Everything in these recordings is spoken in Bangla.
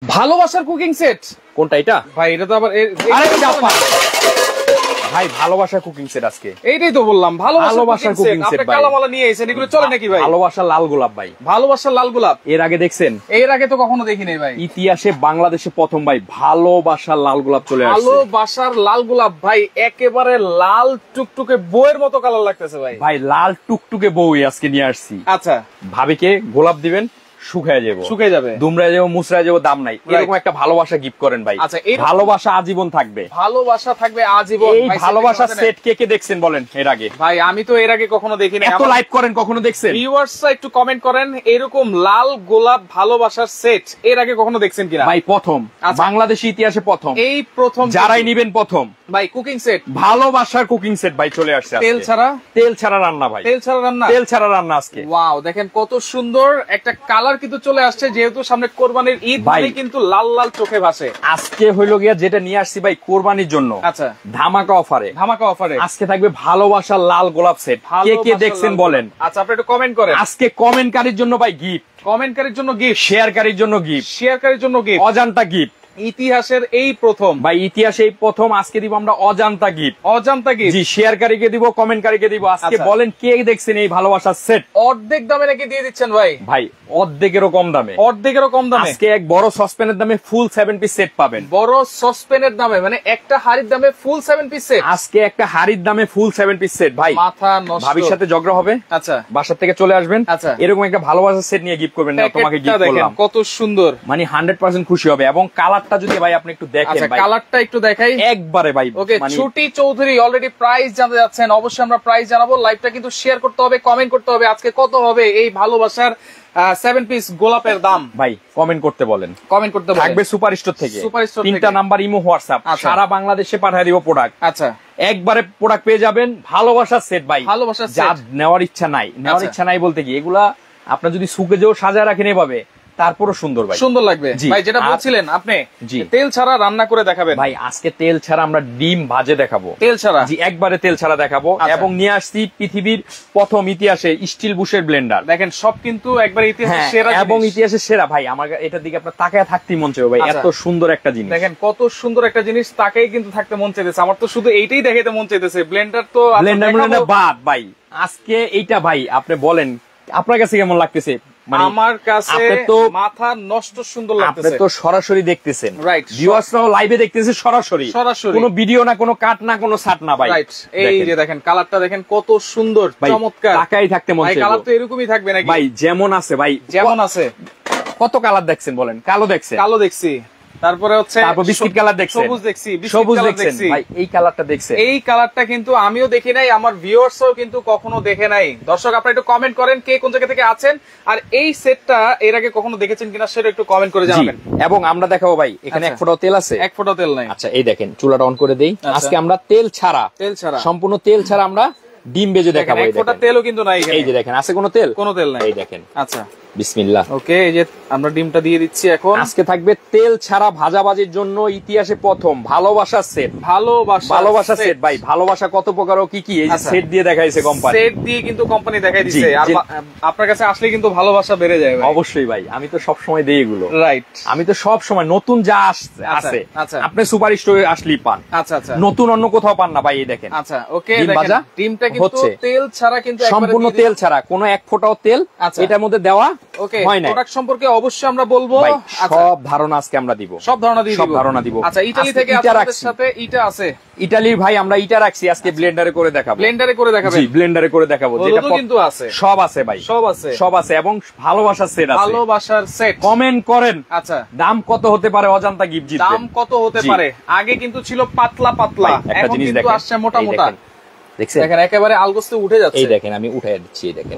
ভালোবাসার কুকিং সেট কোনটা এটা ভাই? এটা তো আবার ভাই ভালোবাসার কুকিং সেট আজকে এইটাই তো বললাম ভালোবাসার কুকিং সেট। আপনি কালামালা নিয়ে এসেছেন, এগুলো চলে নাকি ভাই? ভালোবাসার লাল গোলাপ ভাই, ভালোবাসার লাল গোলাপ এর আগে দেখছেন? এর আগে তো কখনো দেখি নাই ভাই। ইতিহাসে বাংলাদেশে প্রথম ভাই ভালোবাসার লাল গোলাপ চলে আসছে। ভালোবাসার লাল গোলাপ ভাই, একেবারে লাল টুকটুকে বইয়ের মতো কালার লাগতেছে ভাই। ভাই লাল টুকটুকে বই আজকে নিয়ে আসছি। আচ্ছা, ভাবিকে গোলাপ দিবেন, শুকায় যাবো, শুকিয়ে যাবে, দুমড়ায় যাবো, মুসরায় যাবো, দাম নাই, এরকম একটা ভালোবাসা গিফট করেন ভাই। আচ্ছা, ভালোবাসা আজীবন থাকবে, ভালোবাসা থাকবে আজীবন। এই ভালোবাসা সেট কে কে দেখছেন বলেন এর আগে? ভাই আমি তো এর আগে কখনো দেখিনি। এত লাইভ করেন, কখনো দেখছেন? ভিউয়ার্সরা একটু কমেন্ট করেন, এরকম লাল গোলাপ ভালোবাসার সেট এর আগে কখনো দেখছেন কিনা? ভাই প্রথম, বাংলাদেশি ইতিহাসে প্রথম, এই প্রথম যারাই নিবেন প্রথম ভাই কুকিং সেট, ভালোবাসার কুকিং সেট ভাই চলে আসছে। তেল ছাড়া, তেল ছাড়া রান্না ভাই, তেল ছাড়া রান্না, তেল ছাড়া রান্না আজকে। ওয়াও, দেখেন কত সুন্দর একটা কালার কিন্তু চলে আসছে, যেহেতু সামনে কোরবানির ঈদ মানে কিন্তু লাল লাল চোখে ভাসে। আজকে হইলো গিয়া যেটা নিয়ে আসছি ভাই কোরবানির জন্য, আচ্ছা, ধামাকা অফারে, ধামাকা অফারে আজকে থাকবে ভালোবাসার লাল গোলাপ সেট। কে কে দেখছেন বলেন? আচ্ছা, আপনি একটু কমেন্ট করেন। আজকে কমেন্টকারীর জন্য ভাই গিফট, কমেন্টকারীর জন্য গিফট, শেয়ারকারীর জন্য গিফট, শেয়ারকারীর জন্য গিফট, অজান্তা গিফট, ইতিহাসের এই প্রথম ভাই, ইতিহাসে এই প্রথম। আজকে দিব আমরা অজান্তা গিফট, অজান্তা গিফট। জি, শেয়ারকারীকে দিব, কমেন্টকারীকে দিব। আজকে বলেন কে দেখছেন এই ভালোবাসার সেট? অর্ধেক দামে নাকি দিয়ে দিচ্ছেন ভাই? ভাই অর্ধেকেরও কম দামে, অর্ধেকেরও কম দামে আজকে এক বড় সসপ্যানের দামে ফুল 7 পিস সেট পাবেন। বড় সসপ্যানের দামে মানে একটা হাড়ির দামে ফুল 7 পিস সেট। আজকে একটা হাড়ির দামে ফুল 7 পিস সেট ভাই। মাথা নষ্ট। ভাবির সাথে ঝগড়া হবে, আচ্ছা, বাসার থেকে চলে আসবেন, আচ্ছা, এরকম একটা ভালোবাসার সেট নিয়ে গিফট করবেন না, তোমাকে গিফট করলাম। কত সুন্দর, মানে 100% খুশি হবে। এবং কালারটা যদি ভাই আপনি একটু দেখেন ভাই, কালারটা একটু দেখাই একবারে ভাই। ওকে, ছুটি চৌধুরী অলরেডি প্রাইস জানতে যাচ্ছেন, অবশ্যই আমরা প্রাইস জানাবো। লাইভটা কিন্তু শেয়ার করতে হবে, কমেন্ট করতে হবে, আজকে কত হবে এই ভালোবাসার 7 পিস গোলাপের দাম। ভাই কমেন্ট করতে বলেন, কমেন্ট করতে বলেন। থাকবে সুপার স্টোর থেকে, সুপার স্টোর থেকে 3টা নাম্বার ইমো হোয়াটসঅ্যাপ, সারা বাংলাদেশে পাঠিয়ে দিব প্রোডাক্ট। আচ্ছা, একবারে প্রোডাক্ট পেয়ে যাবেন ভালোবাসার সেট ভাই। ভালোবাসার যা নেওয়ার ইচ্ছা নাই, নেওয়ার ইচ্ছা নাই বলতে কি, এগুলা আপনার যদি সুকে যেও সাজায় রাখেন এভাবে, তারপরও সুন্দর ভাই, সুন্দর লাগবে ভাই। যেটা বলছিলেন আপনি, তেল ছাড়া রান্না করে দেখাবেন ভাই। আজকে তেল ছাড়া আমরা ডিম ভাজে দেখাবো, তেল ছাড়া, জি, একবারে তেল ছাড়া দেখাবো। এবং নিয়ে আসছি পৃথিবীর প্রথম ইতিহাসে স্টিল বুশের ব্লেন্ডার। দেখেন সব কিন্তু একবার ইতিহাসের সেরা এবং ইতিহাসের সেরা ভাই। আমার এটার দিকে আপনার তাকায় থাকতেই মন চাইবে ভাই, এত সুন্দর একটা জিনিস। দেখেন কত সুন্দর একটা জিনিস, তাকেই কিন্তু থাকতে মন চাইতেছে। আমার তো শুধু এইটাই দেখাইতে মন চাইতেছে। ব্লেন্ডার তো ব্লেন্ডার বাদ ভাই, আজকে এইটা ভাই আপনি বলেন আপনার কাছে কেমন লাগতেছে? আমার কাছে তো মাথা নষ্ট সুন্দর লাগতেছে। আপনি তো সরাসরি দেখতেছেন, রাইট, ভিউয়ার্সরাও লাইভে দেখতেছে সরাসরি, কোনো ভিডিও না, কোনো কাট না, কোনো ছাট না ভাই। রাইট, এই যে দেখেন কালারটা দেখেন কত সুন্দর, চমৎকার। তাকাই থাকতে মন চাইবে। কালার তো এরকমই থাকবে নাকি ভাই? যেমন আছে ভাই, যেমন আছে। কত কালার দেখছেন বলেন? কালো দেখছেন, কালো দেখছি, তারপরে হচ্ছে বিস্কিট কালার দেখছেন, সবুজ দেখছি, সবুজ দেখছেন ভাই। এই কালারটা দেখছেন? এই কালারটা কিন্তু আমিও দেখি নাই, আমার ভিউয়ার্সও কিন্তু কখনো দেখে নাই। দর্শক আপনারা একটু কমেন্ট করেন কে কোন জায়গা থেকে আছেন, আর এই সেটটা এর আগে কখনো দেখেছেন কিনা সেটা একটু কমেন্ট করে জানাবেন। এবং আমরা দেখাবো ভাই, এখানে এক ফোঁটাও তেল আছে? এক ফোঁটাও তেল নাই। আচ্ছা, এই দেখেন চুলাটা অন করে দেই। আজকে আমরা তেল ছাড়া, সম্পূর্ণ তেল ছাড়া আমরা ডিম ভেজে দেখাবো। এক ফোঁটা তেলও কিন্তু নাই এখানে। এই যে দেখেন, আছে কোনো তেল? কোনো তেল নাই। এই দেখেন। আচ্ছা, বিসমিল্লাহ। ওকে, এই যে আমরা ডিমটা দিয়ে দিচ্ছি এখন। আজকে থাকবে তেল ছাড়া ভাজাভাজির জন্য ইতিহাসে প্রথম ভালোবাসার সেট। ভালোবাসা সেট ভাই। ভালোবাসা কত প্রকার ও কি কি, এই যে সেট দিয়ে দেখাইছে কোম্পানি, সেট দিয়ে কিন্তু কোম্পানি দেখাই দিচ্ছে। আর আপনার কাছে আসলে কিন্তু ভালোবাসা বেড়ে যায় ভাই। অবশ্যই ভাই, আমি তো সব সময় দেই এগুলো। রাইট, আমি তো সব সময় নতুন যা আছে আপনি সুপার স্টোরে আসলেই পান। আচ্ছা আচ্ছা, নতুন অন্য কোথাও পান না ভাই। এই দেখেন। আচ্ছা, ওকে, দেখেন ডিমটা কিন্তু তেল ছাড়া, কিন্তু সম্পূর্ণ তেল ছাড়া, কোনো এক ফোঁটাও তেল এটার মধ্যে দেওয়া হয় না। প্রোডাক্ট সম্পর্কে অবশ্যই আমরা বলবো, সব ধারণা আজকে আমরা দিব, সব ধারণা দিব। আচ্ছা, ইতালি থেকে আপনাদের সাথে ইটা আছে? ইতালির ভাই আমরা ইটা রাখছি, আজকে ব্লেন্ডারে করে দেখাবো। ব্লেন্ডারে করে দেখাবেন? জি, ব্লেন্ডারে করে দেখাবো। যেটা কিন্তু আছে, সব আছে ভাই, সব আছে। এবং ভালোবাসার সেট আছে, ভালোবাসার সেট। কমেন্ট করেন। আচ্ছা, দাম কত হতে পারে? অজান্তা গিফট জিতবে। দাম কত হতে পারে? আগে কিন্তু ছিল পাতলা পাতলা, এখন কিন্তু আসছে মোটা মোটা। দেখছেন, দেখেন একেবারে আলগোস্তে উঠে যাচ্ছে। এই দেখেন, আমি উঠাই দিচ্ছি। এই দেখেন,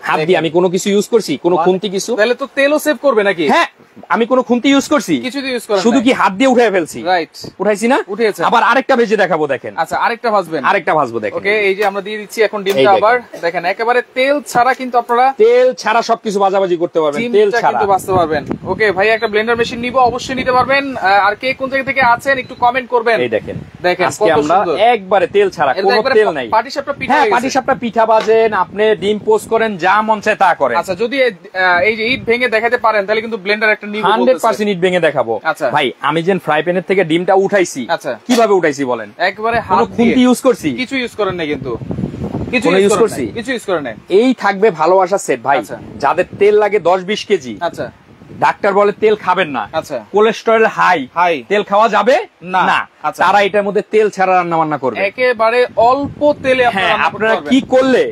হাত দিয়ে আমি কোনো কিছু ইউজ করছি? কোনো খুন্তি কিছু? তাহলে তো তেলও সেভ করবে নাকি? হ্যাঁ, আমি কোনো খুন্তি ইউজ করছি? কিছু ইউজ করেন, শুধু কি হাত দিয়ে উঠাই ফেলছি। রাইট, উঠাইছি না? উঠেছে। আবার আরেকটা ভেজে দেখাবো, দেখেন। আচ্ছা, আরেকটা ভাজবেন? আরেকটা ভাজবো, দেখেন। ওকে, এই যে আমরা দিয়ে দিচ্ছি এখন ডিমটা। আবার দেখেন একেবারে তেল ছাড়া, কিন্তু আপনারা তেল ছাড়া সবকিছু ভাজাভাজি করতে পারবেন, তেল ছাড়া কিন্তু ভাজতে পারবেন। ওকে ভাই, একটা ব্লেন্ডার মেশিন নিব, অবশ্যই নিতে পারবেন। আর কে কোন জায়গা থেকে আছেন একটু কমেন্ট করবেন। এই দেখেন, দেখেন আজকে আমরা একবারে তেল ছাড়া, কোনো তেল নাই। পাটিসাপটা পিঠা, হ্যাঁ, পাটিসাপটা পিঠা ভাজেন, আপনি ডিম পোস্ট করেন, যা মন চায় তা করেন। আচ্ছা, যদি এই যে ইট ভেঙে দেখাতে পারেন তাহলে কিন্তু ব্লেন্ডার একটা একটা নিব 100% ইট ভেঙে দেখাবো। আচ্ছা ভাই আমি যে ফ্রাই প্যানের থেকে ডিমটা উঠাইছি, আচ্ছা কিভাবে উঠাইছি বলেন? একবারে হাত দিয়ে খুন্তি ইউজ করছি? কিছু ইউজ করেন না, কিন্তু কিছু ইউজ করছি, কিছু ইউজ করেন না। এই থাকবে ভালোবাসার সেট ভাই, যাদের তেল লাগে 10-20 কেজি, আচ্ছা ডাক্তার বলে তেল খাবেন না, আচ্ছা কোলেস্টেরল হাই, তেল খাওয়া যাবে না, তারা এটার মধ্যে তেল ছাড়া রান্না বান্না করবে, একেবারে অল্প তেলে আপনারা কি করলে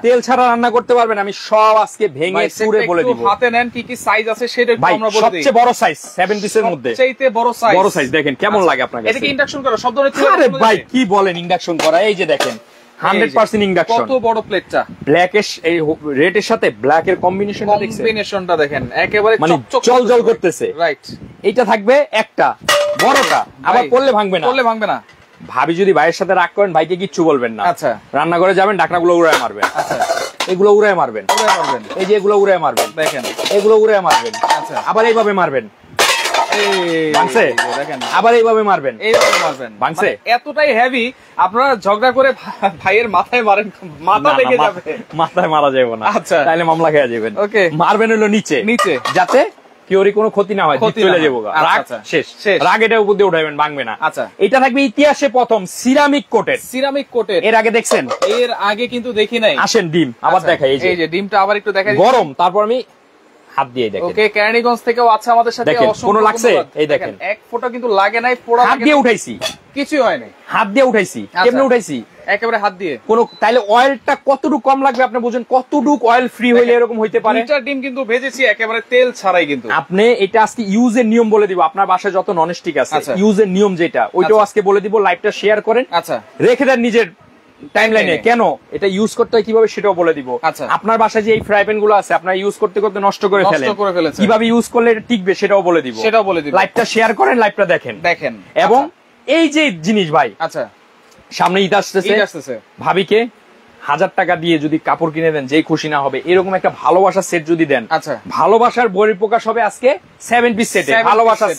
তেল ছাড়া রান্না করতে পারবেন আমি সব আজকে ভেঙে চুরে বলে দিব। হাতে নেন, কি কি সাইজ আছে সেটা একটু আমরা বলে দিই। সবচেয়ে বড় সাইজ 7 পিসের মধ্যে, সবচেয়ে বড় সাইজ দেখেন কেমন লাগে আপনাকে? এটা কি ইন্ডাকশন করা সব ধরনের? আরে ভাই কি বলেন ইন্ডাকশন করা? এই যে দেখেন 100% ইন্ডাকশন। কত বড় প্লেটটা, ব্ল্যাক এর এই রেড এর সাথে ব্ল্যাক এর কম্বিনেশনটা দেখছেন? কম্বিনেশনটা দেখেন একেবারে চকচক জল করতেছে। রাইট, এটা থাকবে একটা বড়টা, আবার পড়লে ভাঙবে না। ভাবি যদি ভাইয়ের সাথে রাগ করেন, ভাইকে কিচ্ছু বলবেন না। আচ্ছা, রান্নাঘরে যাবেন, ঢাকনাগুলো উড়ায় মারবেন। আচ্ছা, এগুলো উড়ায় মারবেন, এই যে এগুলো উড়ায় মারবেন, দেখেন এগুলো উড়ায় মারবেন। আচ্ছা, আবার এইভাবে মারবেন, ভাঙছে, আবার এইভাবে মারবেন, ভাঙছে। এতটাই হেভি, আপনারা ঝগড়া করে ভাইয়ের মাথায় মারেন, মাথা লেগে যাবে। মাথায় মারা যাবে না, আচ্ছা তাহলে মামলা খেয়ে যাবেন। ওকে, মারবেন হলো নিচে, যাতে কেউরই কোনো ক্ষতি না হয়, চলে যাবো, রাগ শেষ। রাগ এটা উপর দিয়ে উঠাইবেন, ভাঙবে না। আচ্ছা, এটা থাকবে ইতিহাসে প্রথম সিরামিক কোটের। এর আগে দেখছেন? এর আগে কিন্তু দেখি নাই। আসেন ডিম আবার দেখাই, এই যে ডিমটা আবার একটু দেখাই, গরম। তারপর আমি হাত দিয়ে দেখেন। ওকে, কেরানীগঞ্জ থেকেও আছে আমাদের সাথে। কোনো লাগছে? এই দেখেন, এক ফোঁটা কিন্তু লাগে নাই, পোড়া হাত দিয়ে উঠাইছি, কিছু হয় নাই, হাত দিয়ে উঠাইছি। কেমনে উঠাইছি? একেবারে হাত দিয়ে। কোন তাইলে অয়েলটা কতটুকু কম লাগবে আপনি বুঝেন, কতটুকু অয়েল ফ্রি হইলে এরকম হইতে পারে। দুইটা ডিম কিন্তু ভেজেছি একেবারে তেল ছাড়াই। কিন্তু আপনি এটা আজকে ইউজের নিয়ম বলে দিব, আপনার বাসায় যত ননস্টিক আছে ইউজের নিয়ম যেটা, ওইটাও আজকে বলে দিব। লাইভটা শেয়ার করেন, আচ্ছা রেখে দেন নিজের টাইমলাইনে, কেন এটা ইউজ করতে হয় কিভাবে সেটাও বলে দিব। আচ্ছা, আপনার বাসায় যে এই ফ্রাই প্যান গুলো আছে আপনারা ইউজ করতে করতে নষ্ট করে ফেলেন, কিভাবে ইউজ করলে এটা টিকবে সেটাও বলে দিব। লাইভটা শেয়ার করেন, লাইভটা দেখেন। এবং এই যে জিনিস ভাই, আচ্ছা সামনে ঈদ আসতেছে, ভাবিকে 1000 টাকা দিয়ে যদি কাপড় কিনে দেন, যেই খুশি না হবে, এরকম একটা ভালোবাসার সেট যদি দেন, আচ্ছা ভালোবাসার বহিঃপ্রকাশ হবে আজকে 7 পিস সেটে, ভালোবাসার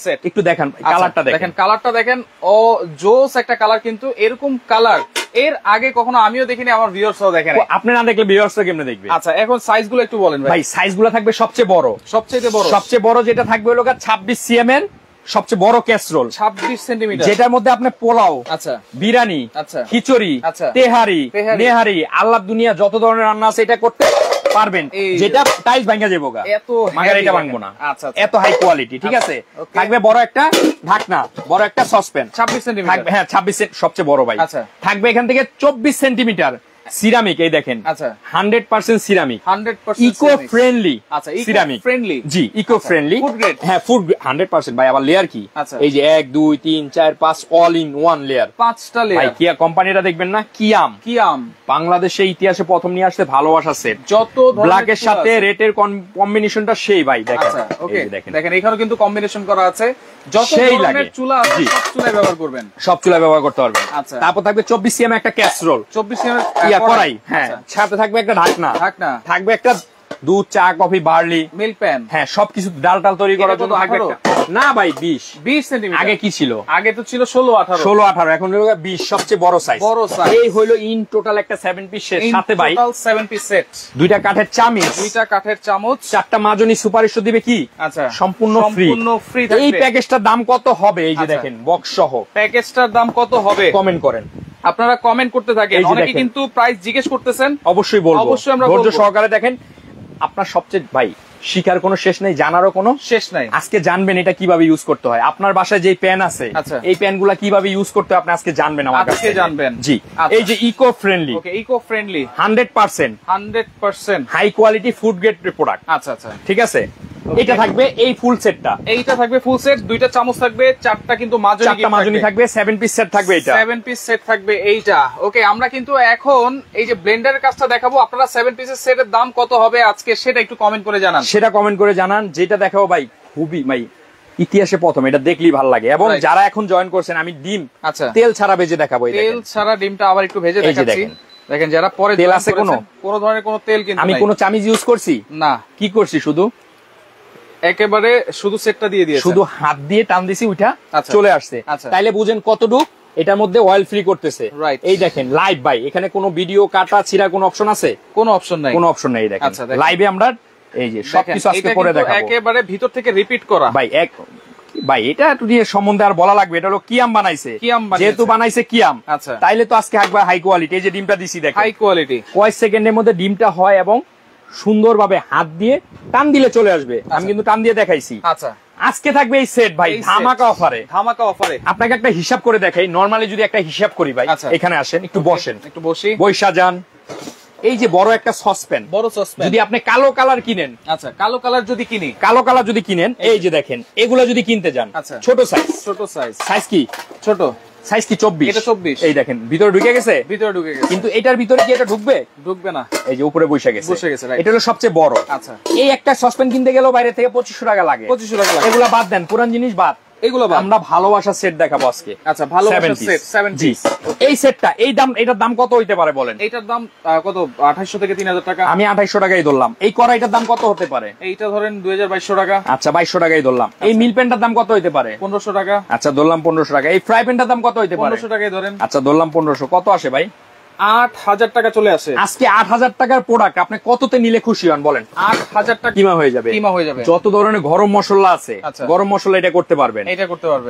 সেট। একটু দেখেন কালারটা, দেখেন কালারটা, দেখেন ও জোস একটা কালার, কিন্তু এরকম কালার এর আগে কখনো আমিও দেখিনি, আমার ভিউয়ার্সরাও দেখেন। আপনি না দেখলে ভিউয়ার্সরা কেমনে দেখবে? আচ্ছা, এখন সাইজগুলো একটু বলেন ভাই। সাইজগুলো থাকবে সবচেয়ে বড় যেটা থাকবে হলো 26 সিএম এর সবচেয়ে বড় ক্যাসরোল, 26 সেন্টিমিটার, যেটার মধ্যে আপনি পোলাও, আচ্ছা বিরিয়ানি, আচ্ছা খিচুড়ি, আচ্ছা তেহারি, নেহারি, আল্লাহ দুনিয়া যত ধরনের রান্না আছে এটা করতে পারবেন, যেটা টাইলস ভাঙা যাবে, এত এটা ভাঙবো না। আচ্ছা, এত হাই কোয়ালিটি, ঠিক আছে। থাকবে বড় একটা ঢাকনা, বড় একটা সসপ্যান, 26 সেন্টিমিটার, হ্যাঁ 26 সবচেয়ে বড় ভাই। আচ্ছা, থাকবে এখান থেকে 24 সেন্টিমিটার সিরামিক, এই দেখেন, আচ্ছা 100% সিরামিক, 100% ইকো ফ্রেন্ডলি। আচ্ছা, সিরামিক ফ্রেন্ডলি, জি ইকো ফ্রেন্ডলি, ফুড গ্রেড, হ্যাঁ ফুড 100% ভাই। আবার লেয়ার কি, এই যে 1 2 3 4 5 অল ইন ওয়ান লেয়ার, 5টা লেয়ার। ভাই কিয়া কোম্পানিটা দেখবেন না, কিয়াম বাংলাদেশে ইতিহাসে প্রথম নিয়ে আসছে ভালোবাসা সেট, যত ব্ল্যাকের সাথে রেটের কম্বিনেশনটা সেই ভাই দেখেন। ওকে, দেখেন এখানে কিন্তু কম্বিনেশন করা আছে, যত ধরনের চুলা আছে সব চুলায় ব্যবহার করবেন, সব চুলায় ব্যবহার করতে পারবেন। আচ্ছা, তারপর থাকবে 24 সিএম একটা ক্যাসরোল, 24 সিএম কড়াই, হ্যাঁ সাথে থাকবে একটা ঢাকনা, থাকবে একটা দুধ চা কফি বার্লি মিল্ক প্যান, হ্যাঁ সবকিছু ডাল তৈরি করার জন্য থাকবে না ভাই 20 সেন্টিমিটার। আগে কি ছিল? আগে তো ছিল 16 18, এখন হলো 20, সবচেয়ে বড় সাইজ। এই হলো ইন টোটাল একটা 7 পিস সেট, সাথে ভাই টোটাল 7 পিস সেট, দুইটা কাঠের চামচ, চারটা মাজনি সুপারিশ দিবে কি, আচ্ছা সম্পূর্ণ ফ্রি। এই প্যাকেজটার দাম কত হবে? এই যে দেখেন বক্স সহ, প্যাকেজটার দাম কত হবে কমেন্ট করেন, আপনারা কমেন্ট করতে থাকেন। অনেকে কিন্তু প্রাইস জিজ্ঞেস করতেছেন, অবশ্যই বলবো, অবশ্যই আমরা ধৈর্য সহকারে দেখেন। আপনার সবচেয়ে ভাই শিকার কোনো শেষ নাই, জানারও কোনো শেষ নাই। আজকে জানবেন এটা কিভাবে ইউজ করতে হয়। আপনার বাসায় যে প্যান আছে, এই প্যান গুলা কিভাবে ইউজ করতে হয় আপনি আজকে জানবেন, আমার কাছে জানবেন। জি, এই যে eco friendly, 100% high quality food grade product. আচ্ছা আচ্ছা, ঠিক আছে। এটা থাকবে এই ফুল সেটটা, এইটা থাকবে ফুল সেট, দুইটা চামচ থাকবে, চারটা কিন্তু মাজনি থাকবে, 7 পিস সেট থাকবে, এটা 7 পিস সেট থাকবে এইটা। ওকে, আমরা কিন্তু এখন এই যে ব্লেন্ডারের কাজটা দেখাবো, আপনারা 7 পিসের সেটের দাম কত হবে আজকে সেটা একটু কমেন্ট করে জানান, যেটা দেখাবো ভাই খুবই ভাই ইতিহাসে প্রথম, এটা দেখলেই ভালো লাগে। এবং যারা এখন জয়েন করছেন, আমি ডিম আচ্ছা তেল ছাড়া ভেজে দেখাবো, তেল ছাড়া ডিমটা আবার একটু ভেজে দেখাচ্ছি। দেখেন যারা পরে তেল আছে, কোনো ধরনের কোনো তেল কিন্তু আমি কোনো চামিচ ইউজ করছি না, কি করছি শুধু একেবারে শুধু সেটটা দিয়ে দিয়েছি, শুধু হাত দিয়ে টান দিছি, উঠা চলে আসছে। তাইলে বুঝেন কতটুকু এটার মধ্যে অয়েল ফ্রি করতেছে। এই দেখেন লাইভ ভাই, এখানে কোনো ভিডিও কাটা ছিড়া কোনো অপশন আছে? কোনো অপশন নাই, এই দেখেন লাইভে আমরা এই যে সবকিছু আজকে করে দেখাবো একেবারে ভিতর থেকে রিপিট করা ভাই এটা একটু দিয়ে সম্বন্ধে আর বলা লাগবে, এটা হলো কিয়াম বানাইছে, যেহেতু বানাইছে কিয়াম, আচ্ছা তাইলে তো আজকে একবার হাই কোয়ালিটি। এই যে ডিমটা দিছি দেখেন, হাই কোয়ালিটি, কয়েক সেকেন্ডের মধ্যে ডিমটা হয় এবং সুন্দরভাবে হাত দিয়ে টান দিলে চলে আসবে। আমি কিন্তু টান দিয়ে দেখাইছি। আচ্ছা আজকে থাকবে এই সেট ভাই ধামাকা অফারে। ধামাকা অফারে আপনাকে একটা হিসাব করে দেখাই। নরমালি যদি একটা হিসাব করি ভাই, এখানে আসেন, একটু বসেন, একটু বসি, বৈশা যান। এই যে বড় একটা সসপ্যান, যদি আপনি কালো কালার কিনেন, আচ্ছা কালো কালার যদি কিনেন, এই যে দেখেন এগুলা যদি কিনতে যান, ছোট সাইজ কি ছোট সাইজ কি 24, এই দেখেন ভিতরে ঢুকে গেছে, কিন্তু এটার ভিতরে কি এটা ঢুকবে না, এই যে উপরে বসে গেছে, এটা হলো সবচেয়ে বড়। আচ্ছা এই একটা সসপ্যান কিনতে গেলেও বাইরে থেকে 2500 টাকা লাগে, এগুলা বাদ দেন, পুরান জিনিস বাদ, এগুলো আমরা ভালোবাসার সেট দেখাবো আজকে। আচ্ছা ভালোবাসার সেট 70। এই সেটটা এটার দাম কত হইতে পারে বলেন? এটার দাম কত? 2800 থেকে 3000 টাকা। আমি 2800 টাকাই ধরলাম। এই কড়াইটার দাম কত হতে পারে? এইটা ধরেন 2200 টাকা। আচ্ছা 2200 টাকাই ধরলাম। এই মিল প্যানটার দাম কত হইতে পারে? 1500 টাকা। আচ্ছা ধরলাম 1500 টাকা। এই ফ্রাই প্যানটার দাম কত হইতে পারে? 1500 টাকাই ধরেন। আচ্ছা ধরলাম 1500। কত আসে ভাই? 8000 টাকা চলে আসে। আজকে 8000 টাকার প্রোডাক্ট আপনি কততে নিলে খুশি হন বলেন? 8000 টাকা কিমা হয়ে যাবে। যত ধরনের গরম মশলা আছে, গরম মশলা এটা করতে পারবেন।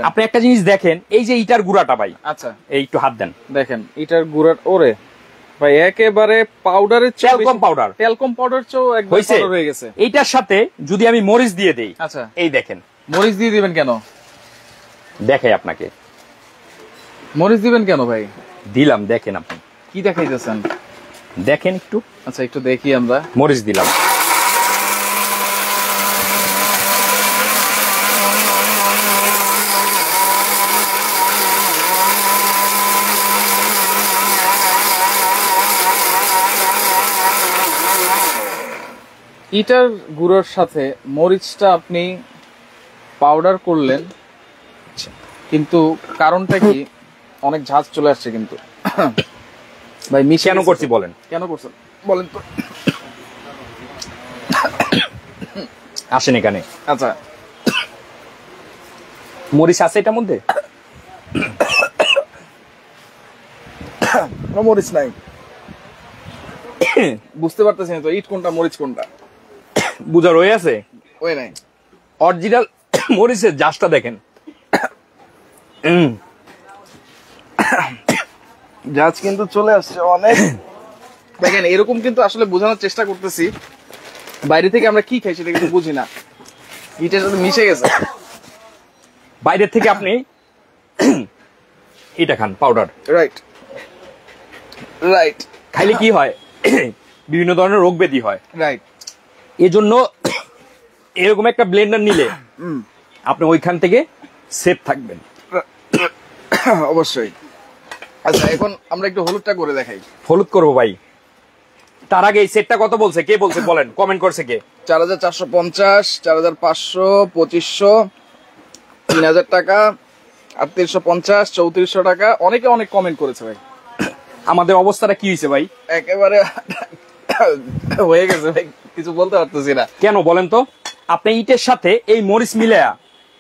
আপনি একটা জিনিস দেখেন, এই যে ইটার গুঁড়াটা ভাই, আচ্ছা এই একটু হাত দেন, দেখেন ইটার গুঁড়া, ওরে ভাই একেবারে পাউডারের চেয়ে টেলকম পাউডার চেয়ে একদম পাউডার হয়ে গেছে। এইটার সাথে যদি আমি মরিচ দিয়ে দেই, আচ্ছা এই দেখেন, মরিচ দিয়ে দিবেন কেন? দেখাই আপনাকে, মরিচ দিবেন কেন ভাই? দিলাম, দেখেন আপনি কি দেখাইতেছেন, দেখেন একটু। আচ্ছা একটু দেখি, আমরা মরিচ দিলাম। ইটার গুঁড়োর সাথে মরিচটা আপনি পাউডার করলেন, কিন্তু কারণটা কি? অনেক ঝাঁজ চলে আসছে কিন্তু ভাই। কেন করছি বলেন? কেন করছেন বলেন তো? আসেন এখানে। আচ্ছা মরিচ আছে এটার মধ্যে? মরিচ নাই, বুঝতে পারতেছি না তো ইট কোনটা মরিচ কোনটা, বুঝা রয়ে আছে ওই নাই। অরিজিনাল মরিচের জাসটা দেখেন, জাজ কিন্তু চলে আসছে অনেক। দেখেন এরকম কিন্তু আসলে বোঝানোর চেষ্টা করতেছি, বাইরে থেকে আমরা কি খাই সেটা কিন্তু বুঝি না, ইটের সাথে মিশে গেছে। বাইরে থেকে আপনি এটা খান, পাউডার, রাইট রাইট, খাইলে কি হয়? বিভিন্ন ধরনের রোগ ব্যাধি হয়, রাইট। এজন্য এরকম একটা ব্লেন্ডার নিলে আপনি ওইখান থেকে সেফ থাকবেন। অবশ্যই। আচ্ছা এখন আমরা একটু হলুদটা করে দেখাই। হলুদ করবো ভাই, তার আগে এই সেটটা কত বলছে? কে বলছে বলেন, কমেন্ট করছে কে? 4450, 4500, 2500, 3000 টাকা, 3850, 3400 টাকা। অনেকে অনেক কমেন্ট করেছে ভাই। আমাদের অবস্থাটা কি হয়েছে ভাই? একেবারে হয়ে গেছে ভাই, কিছু বলতে পারতেছি না। কেন বলেন তো? আপনি ইটের সাথে এই মরিচ মিলায়া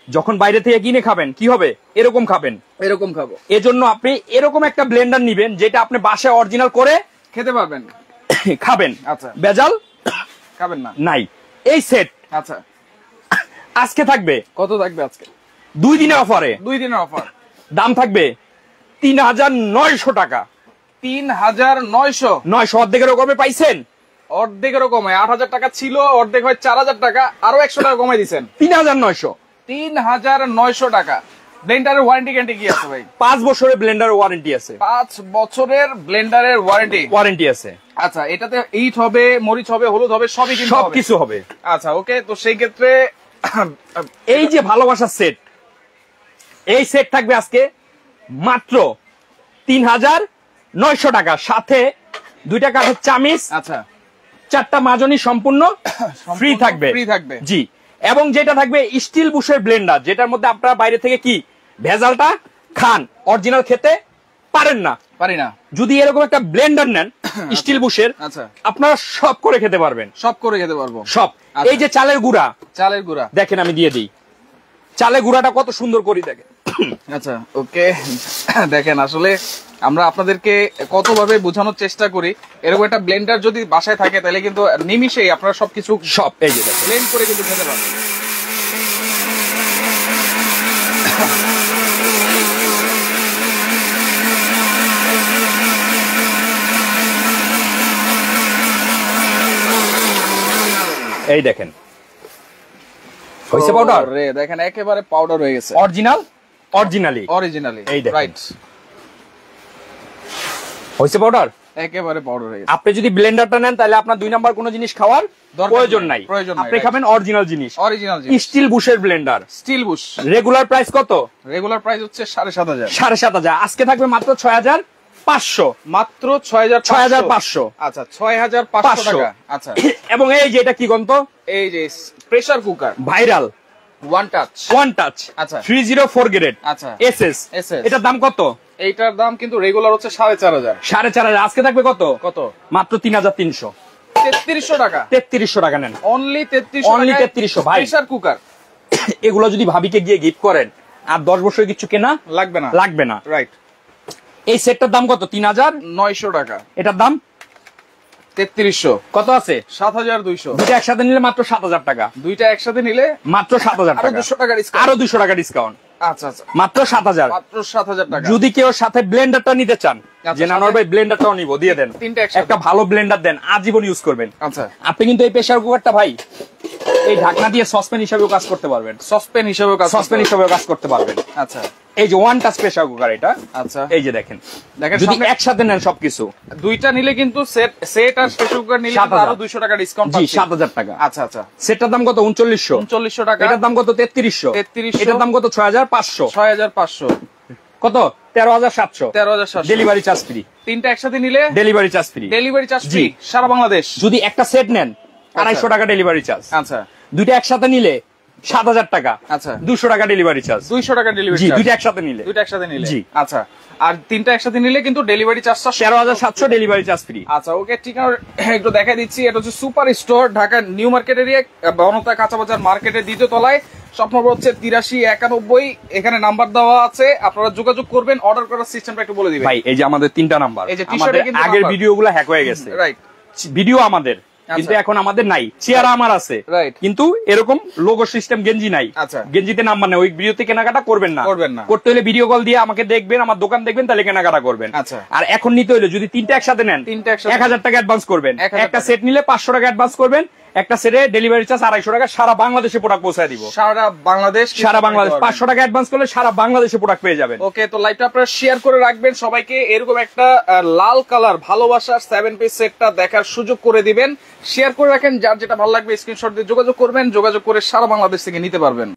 যখন বাইরে থেকে কিনে খাবেন, কি হবে? এরকম খাবেন, এরকম খাবো। এজন্য আপনি এরকম একটা ব্লেন্ডার নিবেন, যেটা আপনি বাসায় অরিজিনাল করে খেতে পারবেন, খাবেন। আচ্ছা বেজাল খাবেন না নাই। এই সেট আচ্ছা আজকে থাকবে, কত থাকবে আজকে? 2 দিনের অফারে, 2 দিনের অফার। দাম থাকবে 3900 টাকা। 3900 অর্ধেকেরও কমে পাইছেন। অর্ধেকেরও কমে 8000 টাকা ছিল, অর্ধেক হয় 4000 টাকা, আরো 100 টাকা কমাই দিচ্ছেন। 3900 টাকা। ব্লেন্ডারের ওয়ারেন্টি গ্যারান্টি কি আছে ভাই? 5 বছরের ব্লেন্ডার ওয়ারেন্টি আছে। 5 বছরের ব্লেন্ডারের ওয়ারেন্টি আছে। আচ্ছা এটাতে ইট হবে, মরিচ হবে, হলুদ হবে, সবই কিন্তু হবে, সবকিছু হবে। আচ্ছা ওকে, তো সেই ক্ষেত্রে এই যে ভালোবাসার সেট, এই সেট থাকবে আজকে মাত্র 3900 টাকা, সাথে 2টা কাঠের চামিচ, আচ্ছা 4টা মাজনি সম্পূর্ণ ফ্রি থাকবে। জি, এবং যেটা থাকবে স্টিল বুশের ব্লেন্ডার, যেটার মধ্যে আপনারা বাইরে থেকে কি ভেজালটা খান, অরিজিনাল খেতে পারেন না। পারি না। যদি এরকম একটা ব্লেন্ডার নেন স্টিল বুশের, আচ্ছা আপনারা সব করে খেতে পারবেন, সব করে খেতে পারবো সব। এই যে চালের গুঁড়া দেখেন আমি দিয়ে দিই। চালের গুঁড়াটা কত সুন্দর করে দেখেন, আচ্ছা ওকে, দেখেন আসলে আমরা আপনাদেরকে কতভাবে বোঝানোর চেষ্টা করি। এরকম একটা ব্লেন্ডার যদি বাসায় থাকে তাহলে কিন্তু নিমিশেই আপনারা সবকিছু সব এই যে ব্লেন্ড করে কিন্তু খেতে পারবেন। এই দেখেন হইছে পাউডার রে, দেখেন একেবারে পাউডার হয়ে গেছে, অরিজিনালি এই দেখেন রাইট হইছে পাউডার, একেবারে পাউডার হয়ে গেছে। আপনি যদি ব্লেন্ডারটা নেন তাহলে আপনার 2 নাম্বার কোনো জিনিস খাওয়ার প্রয়োজন নাই, আপনি খাবেন অরিজিনাল জিনিস। স্টিল বুশের blender, steel bush. Regular price কত? রেগুলার প্রাইস হচ্ছে 7,500। 7,500, আজকে থাকবে মাত্র 6,500, মাত্র 6,500। আচ্ছা 6,500 টাকা। আচ্ছা এবং এই যে এটা কি গন্ত, এই যে pressure cooker viral one touch, আচ্ছা 304 গ্রেড, আচ্ছা এসএস, এটার দাম কত? এইটার দাম কিন্তু রেগুলার হচ্ছে 4,500। 4,500, আজকে থাকবে কত? মাত্র 3,300। 3,300 টাকা। 3,300 টাকা নেন, অনলি 3,300 ভাই। প্রেসার কুকার এগুলো যদি ভাবিকে গিয়ে গিফট করেন আর 10 বছর কিছু কেনা লাগবে না। রাইট। এই সেটটার দাম কত? 3,900 টাকা। এটার দাম 3,300। কত আছে? 7,200। দুইটা একসাথে নিলে মাত্র 7,000 টাকা। দুইটা একসাথে নিলে মাত্র 7,000 টাকা। আরো 200 টাকা ডিসকাউন্ট। আচ্ছা আচ্ছা, মাত্র 7,000। মাত্র 7,000 টাকা। যদি কেউ সাথে ব্লেন্ডারটা নিতে চান, যে নানোর ভাই ব্লেন্ডারটাও নিব, দিয়ে দেন। একটা ভালো ব্লেন্ডার দেন, আজীবন ইউজ করবেন। আচ্ছা আপনি কিন্তু এই প্রেসার কুকারটা ভাই এই ঢাকনা দিয়ে সসপ্যান হিসেবেও কাজ করতে পারবেন। সসপ্যান হিসেবেও কাজ করতে পারবেন। আচ্ছা এই যে ওয়ান টাচ প্রেসার কুকার এটা। আচ্ছা এই যে দেখেন যদি একসাথে নেন সবকিছু, দুইটা নিলে কিন্তু সেট আর প্রেসার কুকার নিলে আরো 200 টাকা ডিসকাউন্ট পাচ্ছেন। জি 7,000 টাকা। আচ্ছা আচ্ছা, সেটটার দাম কত? 3900 টাকা। এটার দাম কত? 3300। এটার দাম কত? 6,500। কত? 13,700। Delivery charge free. তিনটা একসাথে নিলে ডেলিভারি চার্জ ফ্রি সারা বাংলাদেশ। যদি একটা সেট নেন 250 টাকা ডেলিভারি চার্জ। আচ্ছা দুইটা একসাথে নিলে 7,000 টাকা। আচ্ছা 200 টাকা ডেলিভারি চার্জ। 200 টাকা ডেলিভারি চার্জ। দুইটা একসাথে নিলে জি। আচ্ছা, আর তিনটা একসাথে নিলে কিন্তু ডেলিভারি চার্জটা 13,700 ডেলিভারি চার্জ ফ্রি। আচ্ছা ওকে, ঠিকানা একটু দেখাই দিচ্ছি। এটা হচ্ছে super store, Dhaka new market area, বনতা কাঁচা বাজার মার্কেটের 2য় তলায়। শপ নম্বর হচ্ছে 8391। এখানে নাম্বার দেওয়া আছে, আপনারা যোগাযোগ করবেন। অর্ডার করার সিস্টেমটা একটু বলে দিবেন ভাই। এই যে আমাদের 3টা নাম্বার, আমাদের আগের ভিডিওগুলো হ্যাক হয়ে গেছে। রাইট, ভিডিও আমাদের কিন্তু এখন আমাদের নাই, চেহারা আমার আছে কিন্তু এরকম লোগো সিস্টেম গেঞ্জি নাই। আচ্ছা, গেঞ্জিতে নাম্বার নেই। ওই ভিডিওতে কেনাকাটা করবেন না। করতে হলে ভিডিও কল দিয়ে আমাকে দেখবেন, আমার দোকান দেখবেন, তাহলে কেনাকাটা করবেন। আচ্ছা, আর এখন নিতে হলে যদি 3টা একসাথে নেন 1,000 টাকা অ্যাডভান্স করবেন। একটা সেট নিলে 500 টাকা অ্যাডভান্স করবেন। একটা সেটে ডেলিভারি চার্জ 250 টাকা। সারা বাংলাদেশে প্রোডাক্ট পৌঁছায় দিব। সারা বাংলাদেশ 500 টাকা অ্যাডভান্স করলে সারা বাংলাদেশে প্রোডাক্ট পেয়ে যাবেন। ওকে, তো লাইভটা আপনারা শেয়ার করে রাখবেন সবাইকে। এরকম একটা লাল কালার ভালোবাসার 7 পিস সেটটা দেখার সুযোগ করে দিবেন। শেয়ার করে রাখেন, যার যেটা ভালো লাগবে স্ক্রিনশট দিয়ে যোগাযোগ করবেন। যোগাযোগ করে সারা বাংলাদেশ থেকে নিতে পারবেন।